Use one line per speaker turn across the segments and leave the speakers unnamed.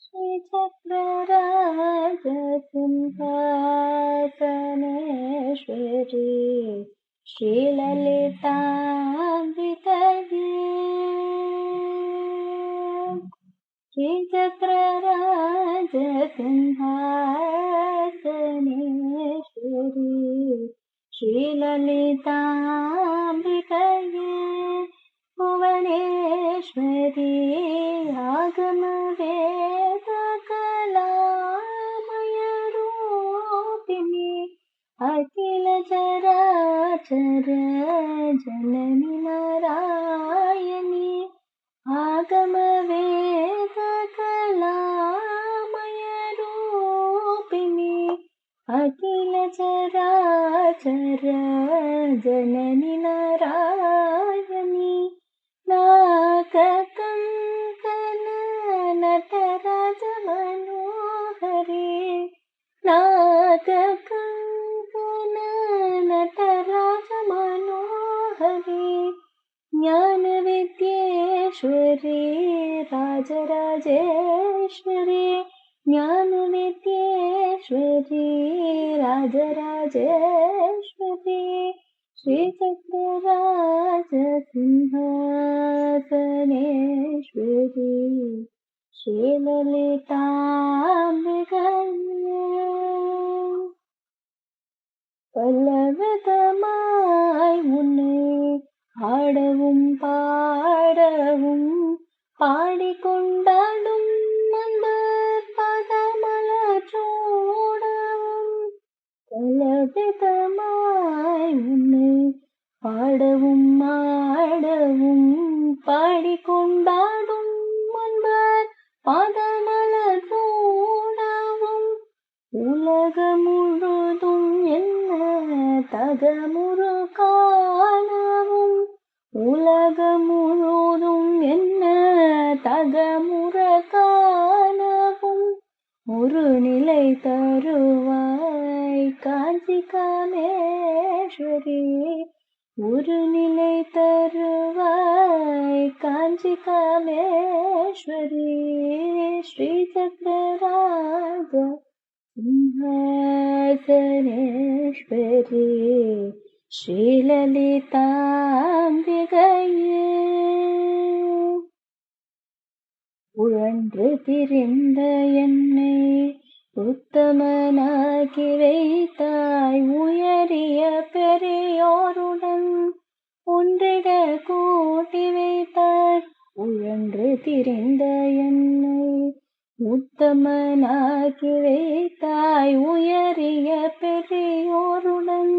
श्रीचक्रराजसिंहासनेश्वरी श्रीललिताम्बिकये श्रीचक्रराजसिंहासनेश्वरी श्रीललिताम्बिकये भुवनेश्वरी आगमवेदकलामयरूपिणी अखिलचराचर जननि नारायणी आगमवेदकलामयरूपिणी अखिलचराचर जननि नारायणी नागकङ्कण नटराज मनोहरी नागकङ्कण नटराज मनोहरी ज्ञानविद्येश्वरी राजराजेश्वरी ज्ञानविद्येश्वरी राजराजेश्वरी श्रीचक्रराजसिंहासनेश्वरी श्रीललिताम्बिकये பல்லவிதமாய் உன்னை ஆடவும் பாடவும் பாடிக்கொண்டாடும் அன்பர் பதமலச்சூடவும் பல்லவிதமாய் உன்னை பாடவும் ஆடவும் பாடிக்கொண்டாடும் அன்பர் பதமலச்சூடவும் உலகம் முழுதும் என்ன தகமுறு காணவும் உலகம் முழுதும் என்ன தகமுறு காணவும் ஒரு நிலை தருவாய் காஞ்சி காமேஸ்வரி ஒரு நிலை தருவாய் காஞ்சி காமேஸ்வரி ஸ்ரீசக்கரராஜ சிம்ஹாசனேஸ்வரி ஸ்ரீலலிதாம்பிகையே உழன்று திரிந்த என்னை உத்தமனாகி வைத்தாய் உயரிய பெரியோருடன் ஒன்றிட கூட்டி வைத்தாய் உழன்று திரிந்த என்னை உத்தமனாகி வைத்தாய் உயரிய பெரியோருடன்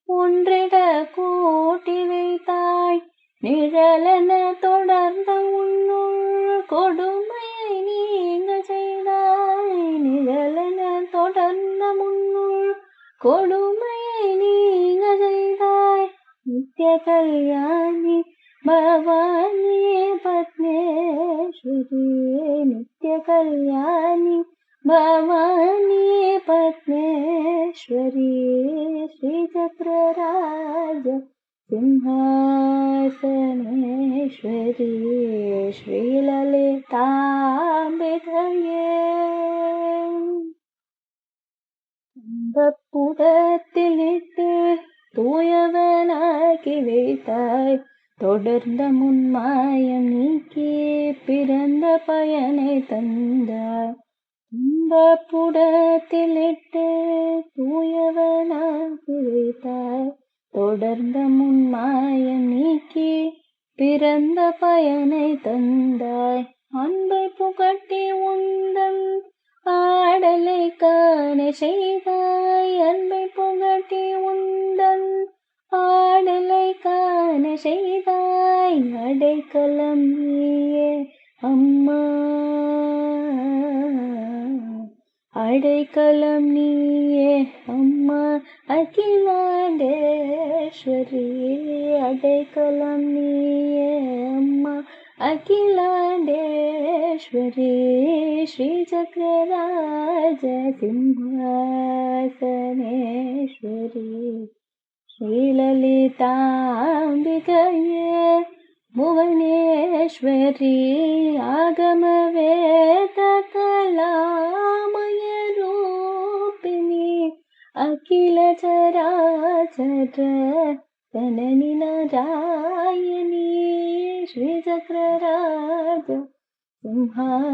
ஒன்றிட கூட்டி வைத்தாய் நிழலென தொடர்ந்த உன்னுள் கொடுமையை நீங்க செய்தாய் நிழலென தொடர்ந்த முன்னுள் கொடுமையை நீங்க செய்தாய் நித்ய கல்யாணி பவானி பத்மேஸ்வரி நித்ய கல்யாணி பவானி பத்மேஸ்வரி ஸ்ரீசக்கரராஜ சிம்ஹாசனேஸ்வரி ஸ்ரீலலிதாம்பிகையே புடத்திலிட்டு தூயவனாக்கி வைத்தாய் தொடர்ந்த முன்மாயம் நீக்கி பிறந்த பயனை தந்தாய் புடத்திலிட்டு தூயவனாக்கி வைத்தாய் தொடர்ந்த முன்மாயம் நீக்கி பிறந்த பயனை தந்தாய் அன்பை புகட்டி உந்தன் ஆடலை காண செய்தாய் அன்பை புகட்டி உந்தன் ஆடலை காண செய்தாய் அடைக்கலம் நீயே அம்மா அடைக்கலம் நீயே அம்மா அகிலாண்டேஸ்வரி அடைக்கலம் நீயே அம்மா அகிலாண்டேஸ்வரி ஸ்ரீசக்கரராஜ சிம்ஹாசனேஸ்வரி ஸ்ரீலலிதாம்பிகையே புவனேஸ்வரி ஆகமவேத निखिल चराचर जननी नारायणी श्रीचक्रराज सिंहासनेश्वरी